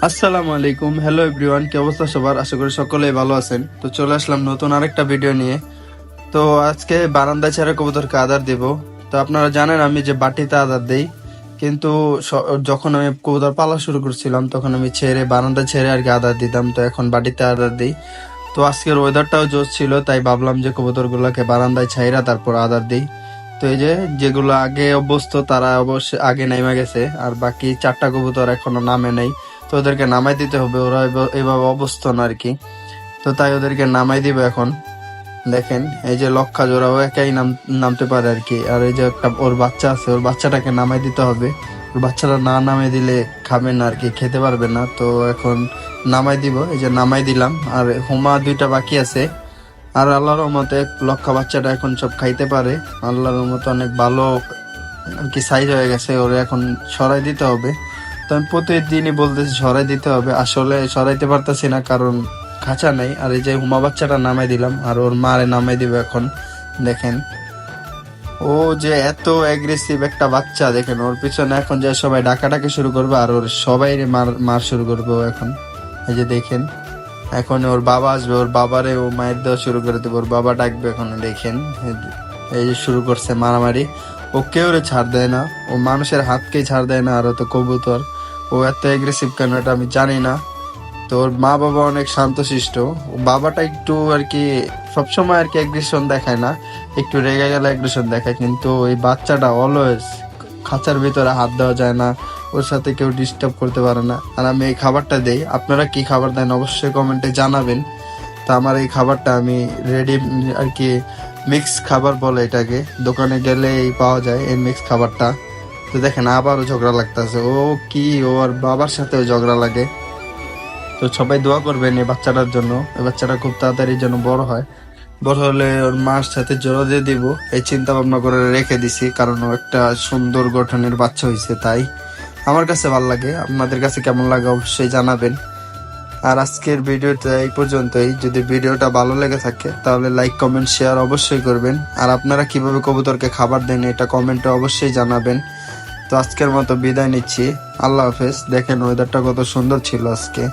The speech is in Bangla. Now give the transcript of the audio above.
আসসালামু আলাইকুম, হ্যালো এভরিওয়ান, কি অবস্থা সবার? আশা করি সকলেই ভালো আছেন। তো চলে আসলাম নতুন আরেকটা ভিডিও নিয়ে। তো আজকে বারান্দায় ছেড়ে কবুতরকে আদার দিব। তো আপনারা জানেন আমি যে বাটিতে আদার দেই, কিন্তু যখন আমি কবুতর পালা শুরু করছিলাম তখন আমি বারান্দা ছেড়ে আর কি আদার দিতাম। তো এখন বাটিতে আদার দিই। তো আজকের ওয়েদারটাও জোশ ছিল, তাই ভাবলাম যে কবুতরগুলোকে বারান্দায় ছাইরা তারপর আদার দিই। তো এই যে যেগুলো আগে অভ্যস্ত তারা অবশ্যই আগে নেমে গেছে, আর বাকি 4টা কবুতর এখনো নামে নেই। তো ওদেরকে নামাই দিতে হবে, ওরা এভাবে অবস্থা না আর কি। তো তাই ওদেরকে নামাই দিব এখন। দেখেন এই যে লক্ষা জোড়াও একাই নামতে পারে আর কি। আর এই যে একটা ওর বাচ্চা আছে, ওর বাচ্চাটাকে নামাই দিতে হবে। ওর বাচ্চাটা না নামাই দিলে খাবে না আর কি, খেতে পারবে না। তো এখন নামাই দিব, এই যে নামাই দিলাম। আর হুমা 2টা বাকি আছে। আর আল্লাহর রহমতে লক্ষা বাচ্চাটা এখন সব খাইতে পারে। আল্লাহর রহমতে অনেক ভালো আর কি সাইজ হয়ে গেছে। ওরে এখন সরাই দিতে হবে। তো আমি প্রতিদিনই বলতেছি সরাই দিতে হবে, আসলে সরাইতে পারতেছি না কারণ খাঁচা নেই। আর এই যে হুমা বাচ্চাটা নামাই দিলাম, আর ওর মারে নামাই দিব এখন। দেখেন ও যে এত অ্যাগ্রেসিভ একটা বাচ্চা, দেখেন ওর পিছনে এখন যে সবাই ডাকাডাকি শুরু করবে আর ওর সবাই মার শুরু করবে ও এখন। এই যে দেখেন এখন ওর বাবা আসবে, ওর বাবারে ও মায়ের দেওয়া শুরু করে দেবে, ওর বাবা ডাকবে এখন। দেখেন এই যে শুরু করছে মারামারি। ও কেউ ছাড় দেয় না, ও মানুষের হাতকেই ছাড় দেয় না। আর ও তো কবুতর, ও এত এগ্রেসিভ কেন এটা আমি জানি না। তো ওর মা বাবা অনেক শান্তশিষ্ট। ও বাবাটা একটু আর কি সবসময় আর কি অ্যাগ্রেশন দেখায় না, একটু রেগে গেলে অ্যাগ্রেশন দেখায়, কিন্তু ওই বাচ্চাটা অলওয়েজ খাঁচার ভিতরে হাত দেওয়া যায় না, ওর সাথে কেউ ডিস্টার্ব করতে পারে না। আর আমি এই খাবারটা দেই, আপনারা কি খাবার দেন অবশ্যই কমেন্টে জানাবেন। তো আমার এই খাবারটা আমি রেডি আর কি, মিক্স খাবার বলে এটাকে, দোকানে গেলে এই পাওয়া যায় এই মিক্স খাবারটা। তো দেখেন আবারও ঝগড়া লাগতেছে, ও কি ও আর বাবার সাথেও ঝগড়া লাগে। তো সবাই দোয়া করবেন এই বাচ্চাটার জন্য, এই বাচ্চাটা খুব তাড়াতাড়ি যেন বড় হয়। বড় হলে ওর মার সাথে জোড়া দিয়ে দিব এই চিন্তা ভাবনা করে রেখে দিছি, কারণ ও একটা সুন্দর গঠনের বাচ্চা হয়েছে। তাই আমার কাছে ভালো লাগে, আপনাদের কাছে কেমন লাগে অবশ্যই জানাবেন। আর আজকের ভিডিওটা এই পর্যন্তই। যদি ভিডিওটা ভালো লেগে থাকে তাহলে লাইক কমেন্ট শেয়ার অবশ্যই করবেন। আর আপনারা কিভাবে কবুতরকে খাবার দেন এটা কমেন্টে অবশ্যই জানাবেন। তো আজকের মতো বিদায় নিচ্ছি, আল্লাহ হাফেজ। দেখেন ওয়েদারটা কত সুন্দর ছিল আজকে।